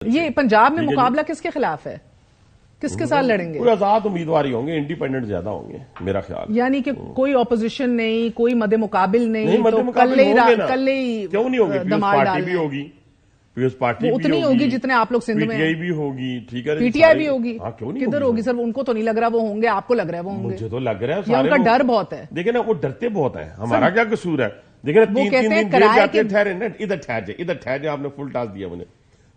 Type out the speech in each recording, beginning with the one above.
یہ پنجاب میں مقابلہ کس کے خلاف ہے؟ کس کے ساتھ لڑیں گے؟ کوئی آزاد امیدوار ہی ہوں گے، انڈیپینڈنٹ زیادہ ہوں گے میرا خیال. یعنی کہ کوئی اپوزیشن نہیں، کوئی مد مقابل نہیں، مد تو مقابل ہوں گے نا. کل ہی کیوں نہیں ہوگی؟ پیپلز پارٹی بھی ہوگی، پیپلز پارٹی بھی اتنی ہوگی جتنے آپ لوگ سندھ میں پی ٹی آئی بھی ہوگی. ٹھیک ہے، پی ٹی آئی بھی ہوگی. کیوں نہیں کدھر ہوگی سر؟ ان کو تو نہیں لگ رہا وہ ہوں گے، آپ کو لگ رہا ہے وہ ہوں گے. مجھے تو لگ رہا ہے ان کا ڈر بہت ہے. دیکھیں نا، وہ ڈرتے بہت ہیں. ہمارا کیا قصور ہے؟ دیکھیں نا، 3 دن جیل جاتے ہیں. ٹھہرے نا، ادھر ٹھہر جائے. آپ نے فل ٹاس دیا مجھے.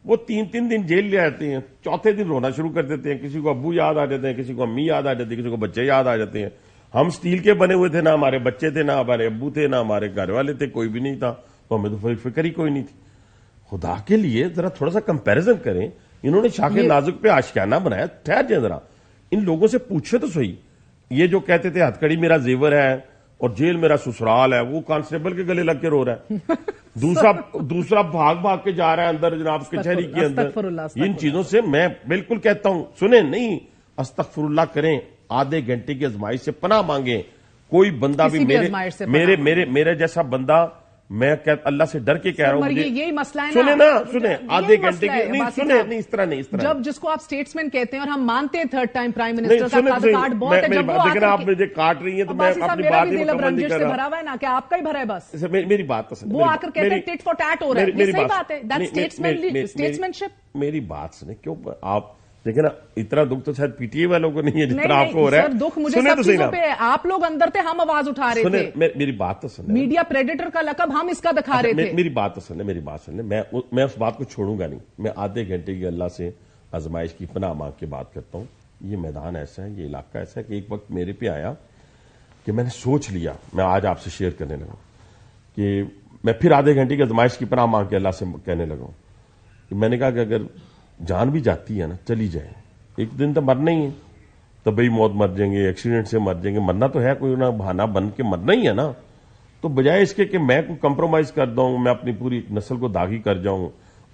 وہ 3 دن جیل لے آتے ہیں، چوتھے دن رونا شروع کر دیتے ہیں. کسی کو ابو یاد آ جاتے ہیں، کسی کو امی یاد آ جاتی ہے، کسی کو بچے یاد آ جاتے ہیں. ہم سٹیل کے بنے ہوئے تھے، نہ ہمارے بچے تھے، نہ ہمارے ابو تھے، نہ ہمارے گھر والے تھے، کوئی بھی نہیں تھا. تو ہمیں تو فکر ہی کوئی نہیں تھی. خدا کے لیے ذرا تھوڑا سا کمپیریزن کریں. انہوں نے شاخ نازک پہ آشیانہ بنایا. ٹھہر جائیں ذرا، ان لوگوں سے پوچھے تو صحیح. یہ جو کہتے تھے ہتھکڑی میرا زیور ہے اور جیل میرا سسرال ہے، وہ کانسٹیبل کے گلے لگ کے رو رہا ہے. دوسرا بھاگ کے جا رہا ہے اندر جناب کچہری کے اندر. ان چیزوں سے میں بالکل کہتا ہوں، سنیں نہیں، استغفر اللہ کریں، آدھے گھنٹے کی آزمائش سے پناہ مانگیں. کوئی بندہ بھی میرے جیسا بندہ، میں اللہ سے ڈر کے کہہ رہا ہوں. یہی مسئلہ ہے سنیں نا، سنیں آدھے گھنٹے کی نہیں، سنیں نہیں، اس طرح نہیں. جب جس کو آپ اسٹیٹسمین کہتے ہیں اور ہم مانتے ہیں تھرڈ ٹائم پرائم منسٹر کا کارڈ بہت ہے. لیکن آپ مجھے کاٹ رہی ہیں تو میں اپنی بات ہی مکمل نہیں کر رہا. بھرا ہوا ہے نا کہ آپ کا ہی بھرا ہے بس. میری بات پسند. وہ آ کر کہتے ہیں ٹٹ فار ٹیٹ ہو رہا ہے. یہ صحیح بات ہے. اسٹیٹسمین شپ. میری بات سنیں. کیوں آپ دیکھیں نا، اتنا دکھ تو شاید پی ٹی آئی والوں کو نہیں ہے جتنا آپ کو ہو رہا ہے. دکھ مجھے سب چیزوں پہ ہے. آپ لوگ اندر تھے، ہم آواز اٹھا رہے تھے. میری بات تو سنیں. میڈیا پریڈیٹر کا لقب ہم اس کا دکھا رہے تھے. میری بات تو سنیں. میں اس بات کو چھوڑوں گا نہیں. میں آدھے گھنٹے کی اللہ سے آزمائش کی پناہ مانگ کے بات کرتا ہوں. یہ میدان ایسا ہے، یہ علاقہ ایسا ہے کہ ایک وقت میرے پہ آیا کہ میں نے سوچ لیا، میں آج آپ سے شیئر کرنے لگا کہ میں پھر آدھے گھنٹے کی آزمائش کی پناہ مانگ کے اللہ سے کہنے لگا کہ میں نے کہا کہ اگر جان بھی جاتی ہے نا، چلی جائے. ایک دن تو مرنا ہی ہے. طبی موت مر جائیں گے، ایکسیڈنٹ سے مر جائیں گے. مرنا تو ہے، کوئی نہ بہانا بن کے مرنا ہی ہے نا. تو بجائے اس کے کہ میں کوئی کمپرومائز کر دوں، میں اپنی پوری نسل کو داغی کر جاؤں،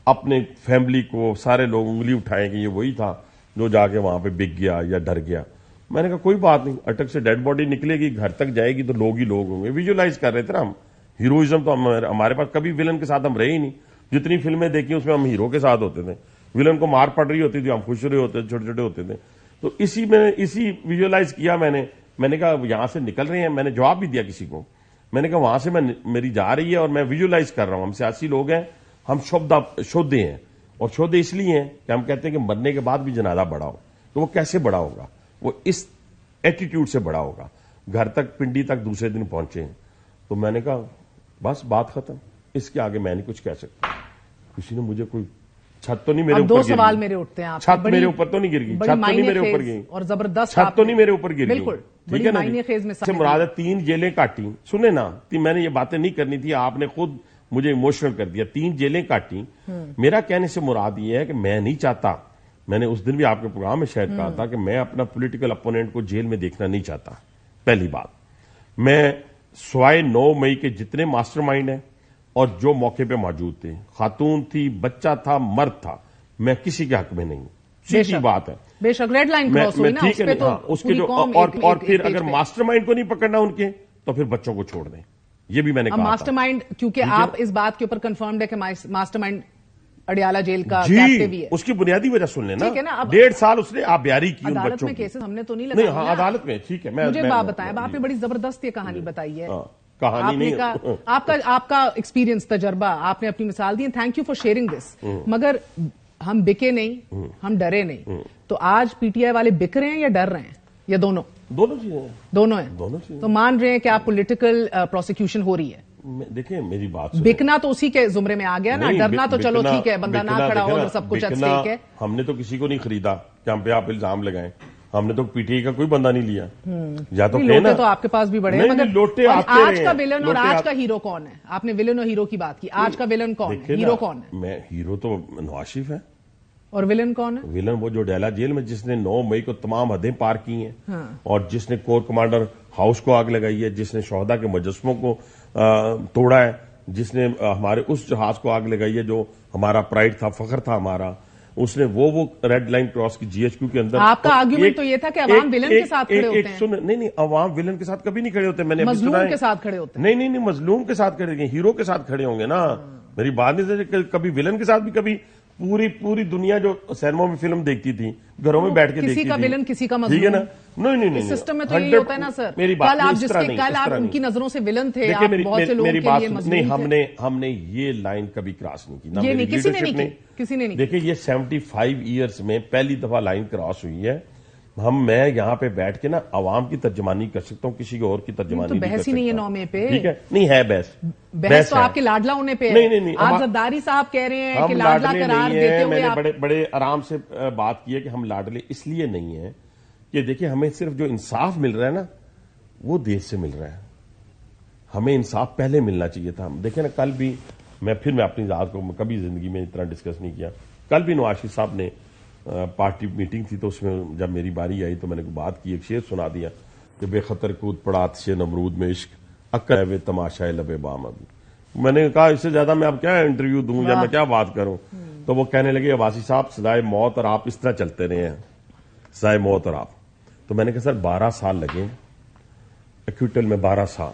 اپنے فیملی کو سارے لوگ انگلی اٹھائیں کہ یہ وہی تھا جو جا کے وہاں پہ بک گیا یا ڈر گیا. میں نے کہا کوئی بات نہیں، اٹک سے ڈیڈ باڈی نکلے گی، گھر تک جائے گی تو لوگ ہی لوگ ہوں گے. ویژولائز کر رہے تھے نا ہم. ہیروئزم تو ہمارے پاس کبھی ولن کے ساتھ ہم رہے ہی نہیں. جتنی فلمیں دیکھی اس میں ہم ہیرو کے ساتھ ہوتے تھے. ولن کو مار پڑ رہی ہوتی تھی، ہم خوش رہے ہوتے تھے، چھوٹے چھوٹے ہوتے تھے. تو اسی ویژولائز کیا میں نے کہا یہاں سے نکل رہے ہیں. میں نے جواب بھی دیا کسی کو. میں نے کہا وہاں سے میری جا رہی ہے اور میں ویژولائز کر رہا ہوں. ہم سیاسی لوگ ہیں، ہم شودے ہیں. اور شودے اس لیے ہیں کہ ہم کہتے ہیں کہ مرنے کے بعد بھی جنازہ بڑا ہو. تو وہ کیسے بڑا ہوگا؟ وہ اس ایٹیٹیوڈ سے بڑا ہوگا. گھر تک، پنڈی تک دوسرے دن پہنچے ہیں. تو میں نے کہا بس بات ختم. اس کے آگے میں نہیں کچھ کہہ سکتا. کسی نے مجھے کوئی چھت تو نہیں میرے اوپر. 2 سوال میرے اٹھتے ہیں. چھت میرے اوپر تو نہیں گر گئی. چھت تو نہیں میرے اوپر گئی اور زبردست. چھت تو نہیں میرے اوپر گر گئی. ٹھیک ہے نا. سے مراد ہے 3 جیلیں کاٹی. سنیں نا، میں نے یہ باتیں نہیں کرنی تھی، آپ نے خود مجھے ایموشنل کر دیا. 3 جیلیں کاٹی. میرا کہنے سے مراد یہ ہے کہ میں نہیں چاہتا، میں نے اس دن بھی آپ کے پروگرام میں شاید کہا تھا کہ میں اپنا پولیٹیکل اپوننٹ کو جیل میں دیکھنا نہیں چاہتا. پہلی بات، میں سوائے 9 مئی کے جتنے ماسٹر مائنڈ ہیں اور جو موقع پہ موجود تھے، خاتون تھی، بچہ تھا، مرد تھا، میں کسی کے حق میں نہیں. سیدھی بات ہے. بے شک ریڈ لائن کراس ہوئی نا اس پہ. تو اس کے جو اور پھر اگر ماسٹر مائنڈ کو نہیں پکڑنا ان کے، تو پھر بچوں کو چھوڑ دیں. یہ بھی میں نے کہا. ماسٹر مائنڈ کیونکہ آپ اس بات کے اوپر کنفرمڈ ہے کہ ماسٹر مائنڈ اڈیالہ جیل کا کیپٹیو ہی ہے. اس کی بنیادی وجہ سن لینا. 1.5 سال اس نے آبیاری کی ان بچوں کی. عدالت میں کیسز ہم نے تو نہیں لگایا. ہاں عدالت میں. ٹھیک ہے. مجھے بات بتائیں، آپ نے بڑی زبردست یہ کہانی بتائی ہے. کہانی نہیں، آپ کا ایکسپیرینس، تجربہ، آپ نے اپنی مثال دی. Thank you for sharing this. مگر ہم بکے نہیں، ہم ڈرے نہیں. تو آج پی ٹی آئی والے بک رہے ہیں یا ڈر رہے ہیں یا دونوں چیزیں؟ دونوں ہیں. تو مان رہے ہیں کہ آپ پولیٹیکل پروسیکیوشن ہو رہی ہے. دیکھیں میری بات، بکنا تو اسی کے زمرے میں آ گیا نا. ڈرنا تو چلو ٹھیک ہے، بندہ نہ کھڑا ہو اور سب کچھ ٹھیک ہے. ہم نے تو کسی کو نہیں خریدا کہ ہم پہ آپ الزام لگائیں. ہم نے تو پی ٹی آئی کا کوئی بندہ نہیں لیا. یا تو لوٹے تو آپ کے پاس بھی بڑے ہیں، مگر لوٹے آج کا ولن اور آج کا ہیرو کون ہے؟ آپ نے ولن اور ہیرو کی بات کی. آج کا ولن کون ہے؟ ہیرو کون ہے؟ میں ہیرو تو نواز شریف ہے. اور ولن کون ہے؟ ولن وہ جو ڈیلا جیل میں جس نے 9 مئی کو تمام حدیں پار کی ہیں اور جس نے کور کمانڈر ہاؤس کو آگ لگائی ہے، جس نے شہداء کے مجسموں کو توڑا ہے، جس نے ہمارے اس جہاز کو آگ لگائی ہے جو ہمارا پرائڈ تھا، فخر تھا ہمارا. اس نے وہ ریڈ لائن کراس کی جی ایچ کیو کے اندر. آپ کا آرگیومنٹ تو یہ تھا کہ عوام ولن کے ساتھ کھڑے ہوتے ہیں. نہیں، عوام ولن کے ساتھ کبھی نہیں کھڑے ہوتے. میں نے مظلوم کے ساتھ کھڑے ہوتے ہیں. نہیں، مظلوم کے ساتھ کھڑے ہوں گے، ہیرو کے ساتھ کھڑے ہوں گے نا. میری بات نہیں، کبھی ولن کے ساتھ بھی کبھی پوری دنیا جو سینما میں فلم دیکھتی تھی گھروں میں بیٹھ کے دیکھتی تھی. کسی کا ویلن کسی کا ٹھیک ہے نا. مظلوم. نہیں اس سسٹم میں تو یہی ہوتا ہے نا سر. میری کل آپ بات کل آپ ان کی نظروں سے ویلن تھے, آپ بہت سے لوگوں کے لیے مظلوم نہیں, ہم نے یہ لائن کبھی کراس نہیں کی. یہ نہیں, کسی نے نہیں. دیکھیں یہ 75 ایئرس میں پہلی دفعہ لائن کراس ہوئی ہے. میں یہاں پہ بیٹھ کے نا عوام کی ترجمانی کر سکتا ہوں, کسی اور کی ترجمانی نہیں کر سکتا. بحث ہی نہیں ہے 9 مئی پہ. ٹھیک ہے, نہیں ہے بحث تو آپ کے لاڈلا ہونے پہ ہے. نہیں, آپ زرداری صاحب کہہ رہے ہیں کہ لاڈلا قرار دیتے ہوئے میں نے بڑے آرام سے بات کی ہے کہ ہم لاڈلے اس لیے نہیں ہیں کہ دیکھیں ہمیں صرف جو انصاف مل رہا ہے نا وہ دیش سے مل رہا ہے. ہمیں انصاف پہلے ملنا چاہیے تھا. ہم دیکھیں نا, کل بھی میں اپنی ذات کو کبھی زندگی میں اتنا ڈسکس نہیں کیا. کل بھی نواز شریف صاحب نے پارٹی میٹنگ تھی تو اس میں جب میری باری آئی تو میں نے بات کی, ایک شعر سنا دیا کہ بے خطر کود پڑا آتش نمرود میں عشق عقل ہے تماشائے لب بام. میں نے کہا اس سے زیادہ میں اب کیا انٹرویو دوں یا میں کیا بات کروں. تو وہ کہنے لگے عباسی صاحب سدائے موت اور آپ اس طرح چلتے رہے ہیں, سدائے موت اور آپ. تو میں نے کہا سر 12 سال لگے ایکوٹل میں, 12 سال